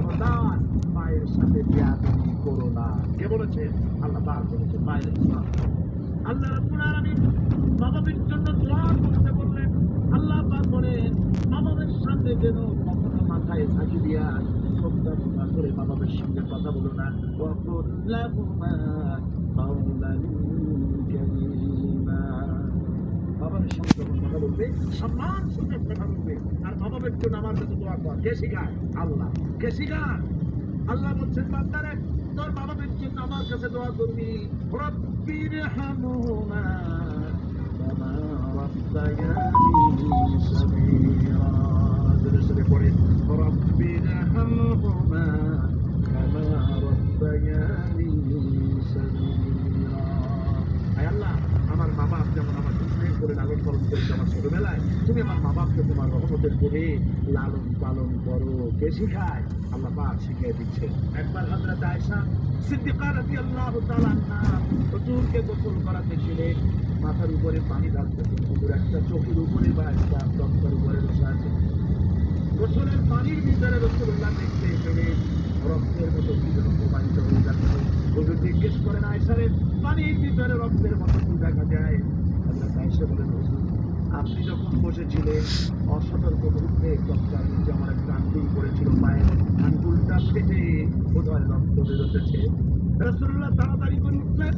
খবরদার মায়ের সাথে বেয়াদবি করো না। কে বলেছে? আল্লাহ পাক বলেছে মায়ের ইসলাম। আল্লাহ রাব্বুল আলামিন মা-বাবার জন্য দোয়া করতে বললেন। আল্লাহ পাক বলেন মা-বাবার সামনে যেন কখনো মাথায় ঝাঁকি দিয়া শ্রদ্ধা করে মা-বাবার সঙ্গে কথা বলো না। ওয়াকুল লাহুমা কাওলান কারীমা। বাবার সঙ্গে যখন কথা বলবে সম্মান সূচক কথা বলবে। আর মা-বাবার জন্য আমার কাছে দোয়া কর। কে শিখায়? আল্লাহ। কে শিখায়? আল্লাহ বলছেন বান্দারে তোর মা-বাবার জন্য আমার কাছে দোয়া করবি। রব্বিরহামহুমা কামা রাব্বায়ানি সগীরা। জোরে জোরে পড়ে রব্বিরহামহুমা কামা রাব্বায়ানি সগীরা। আয় আল্লাহ, আমার মা বাপ যেমন আমাকে স্নেহ করে লালন পালন করেছে আমার ছোটবেলায়, তুমি আমার মা বাপকে তোমার রহমতের করে লালন পালন করো। কে শিখায়? আল্লাহ পাক শিখিয়ে দিচ্ছে। একবার হযরত আয়েশা সিদ্দিকা রাদিয়াল্লাহু তাআলা আনহা হুজুরকে গোসল করাতে ছিলেন। মাথার উপরে পানি ঢালতেছেন, হুজুর একটা চোখের উপরে বা একটা তক্তার উপরে বসে আছে। গোসলের পানির ভিতরে রাসূলুল্লাহ দেখতে পেলেন রক্তের মতো কি যেন প্রবাহিত হয়ে যাচ্ছে। হুজুর জিজ্ঞেস করেন আয়েশারে, পানির ভিতরে রক্তের মতো কি দেখা যায়? হযরত আয়েশা বলেন, হুজুর আপনি যখন বসেছিলেন অসতর্ক মুহূর্তে তক্তার নিচে আমার একটা আঙ্গুল পড়েছিল, পায়ের আঙ্গুলটা ফেটে বোধহয় রক্ত বেরোতেছে। রাসূলুল্লাহ তাড়াতাড়ি করে উঠলেন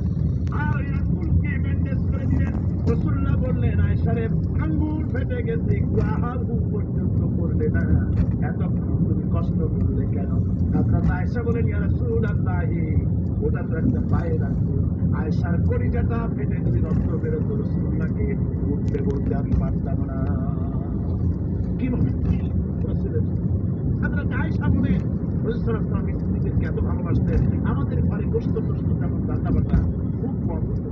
আর ওই আঙ্গুলকে ব্যান্ডেজ করে দিলেন। রাসূলুল্লাহ বললেন, আয়েশারে আঙ্গুল ফেটে গেছে, একটু আহারু পর্যন্ত করলে না, এতক্ষণ তুমি কষ্ট করলে কেন? হযরত আয়েশা বলেন, ইয়া রাসূলুল্লাহ ওটা তো একটা পায়ের আঙ্গুল। আয়েশার কলিজাটা ফেটে যদি রক্ত বেরোতো রাসূলুল্লাহকে উঠতে বলতে আমি পারতাম না। কি মনে রাসূলের হযরত আয়েশা বলেন রাসূল সাল্লাল্লাহু আলাইহি ওয়াসাল্লাম স্ত্রীদেরকে এত ভালোবাসতেন। আমাদের ঘরে গোশত তেমন রান্না বান্না খুব কম হতো।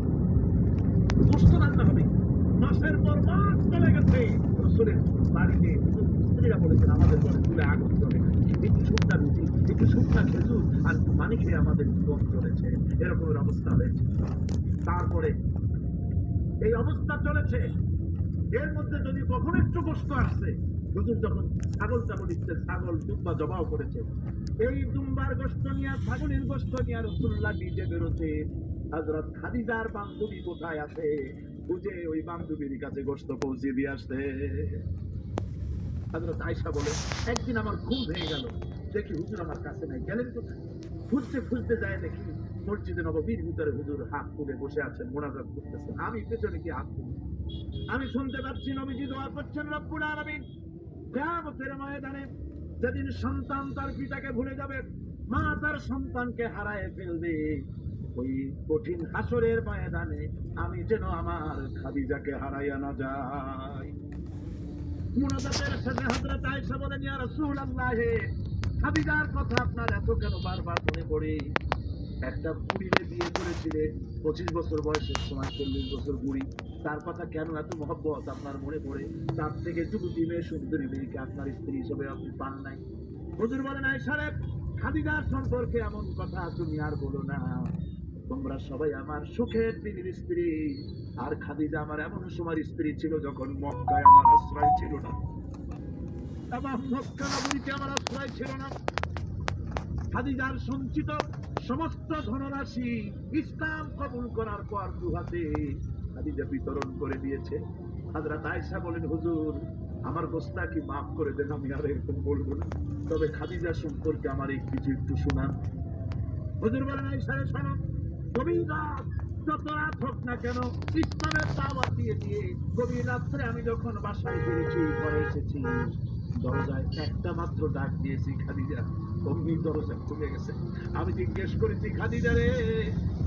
গোশত রান্না হবে, মাসের পর মাস চলে গেছে, রাসূলের বাড়িতে স্ত্রীরা বলেছেন আমাদের ঘরে চুলে আগুন জ্বলে না, একটু শুকনা রুটি, একটু শুকনা খেজুর আর পানি খেয়ে আমাদের জীবন চলেছে। এরকমের অবস্থা হয়েছে। তারপরে এই অবস্থা চলেছে, এর মধ্যে যদি কখনো একটু গোশত আসছে, হুজুর যখন ছাগল ইচ্ছে ছাগল দুম্বা জবাও করেছে, এই দুম্বার গোশত নিয়ে ছাগলের গোশত নিয়ে রাসূলুল্লাহ নিজে বেরোতে হযরত খাদিজার বান্ধবী কোথায় আছে বুঝে ওই বান্ধবীর কাছে গোশত পৌঁছে দিয়ে আসতে। হযরত আয়েশা বলে, একদিন আমার ঘুম ভেঙে গেল, দেখি হুজুর আমার কাছে নাই, গেলেন কোথায়? খুঁজতে যায় দেখি মসজিদে নববীর ভিতরে হুজুর হাত তুলে বসে আছেন, মোনাজাত করতেছেন। আমি পেছনে কি হাত তুলি, আমি শুনতে পাচ্ছি নবীজি দোয়া করছেন রব্বুল আলামিন কিয়ামতের ময়দানে যেদিন সন্তান তার পিতাকে ভুলে যাবে, মা তার সন্তানকে হারায় ফেলবে, ওই কঠিন হাসরের ময়দানে আমি যেন আমার খাদিজাকে হারাইয়া না যাই। মুনাজাতের শেষে হযরত আয়েশা বলেন, ইয়া রাসূলুল্লাহ খাদিজার কথা আপনার এত কেন বারবার মনে পড়ে? একটা বুড়িরে বিয়ে করেছিলেন 25 বছর বয়সের সময়, 40 বছর বুড়ি, তার কথা কেন এত মহব্বত আপনার মনে পড়ে? তার থেকে যুবতী মেয়ে সুন্দরী মেয়েকে আপনার স্ত্রী হিসেবে আপনি পান নাই। হুজুর বলেন, আয়েশা রে খাদিজার সম্পর্কে এমন কথা তুমি আর বলো না, তোমরা সবাই আমার সুখের দিনের স্ত্রী। আর খাদিজা আমার এমন সময় স্ত্রী ছিল যখন মক্কায় আমার আশ্রয় ছিল না, আমার মক্কা নগরীতে আমার আশ্রয় ছিল না। খাদিজার সঞ্চিত সমস্ত ধনরাশি ইসলাম কবুল করার পর দুহাতে খাদিজা বিতরণ করে দিয়েছে। হযরত আয়েশা বলেন, হুজুর আমার গোস্তাকি মাফ করে দেন, আমি আর এরকম বলবো না, তবে খাদিজা সম্পর্কে আমার এই কিছু একটু শোনান। হুজুর বলেন, আয়েশা শোনো, গভীর রাত যত রাত হোক না কেন ইসলামের দাওয়াত দিয়ে গভীর রাত্রে আমি যখন বাসায় ফিরেছি, ঘরে এসেছি, দরজায় একটা মাত্র ডাক দিয়েছি, খাদিজা, অমনি দরজা খুলে গেছে। আমি জিজ্ঞেস করেছি, খাদিজা রে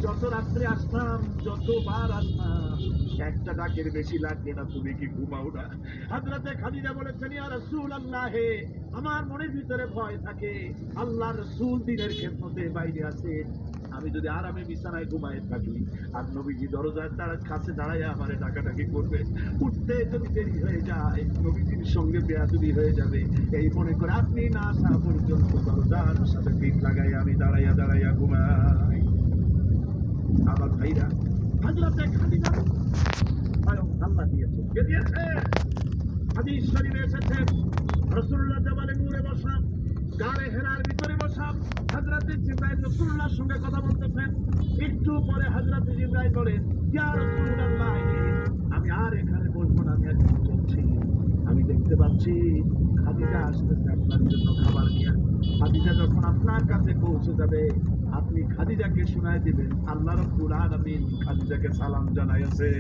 যত রাত্রে আসলাম, যতবার আসলাম, একটা ডাকের বেশি লাগবে না, তুমি কি ঘুমাও না? হযরতে খাদিজা বলেছেন, ইয়া রাসূলুল্লাহ আমার মনের ভিতরে ভয় থাকে, আল্লাহর রাসূল দিনের খেদমতে বাইরে আছেন, আমি যদি আরামে বিছানায় ঘুমায় থাকি আর নবীজি দরজার কাছে দাঁড়াইয়া আমারে ডাকাডাকি করবে, উঠতে যদি দেরি হয়ে যায় নবীজির সঙ্গে বেয়াদবি হয়ে যাবে, এই মনে করে আপনি না আসা পর্যন্ত দরজার সাথে পিঠ লাগাই আমি দাঁড়াইয়া ঘুমাই। আমার ভাইরা, হযরতে খাদিজা স্বয়ং আল্লাহ দিয়েছে, কে দিয়েছে? হাদিস শরীফে এসেছে রাসূলুল্লাহ জাবালে নূরে বসা গাড়ে হেরার ভিতরে বসা হযরতে জিবরাইল রাসূলুল্লাহর সঙ্গে কথা বলতেছেন। একটু পরে হযরতে জিবরাইল বলেন, ইয়া রাসূলুল্লাহ, আমি আর এখানে বসবো না, আমি এখন চলছি। আমি দেখতে পাচ্ছি খাদিজা আসতেছে আপনার জন্য খাবার নিয়ে। খাদিজা যখন আপনার কাছে পৌঁছে যাবে, আপনি খাদিজাকে শোনায় দিবেন আল্লাহ রাব্বুল আলামিন খাদিজাকে সালাম জানাইছে।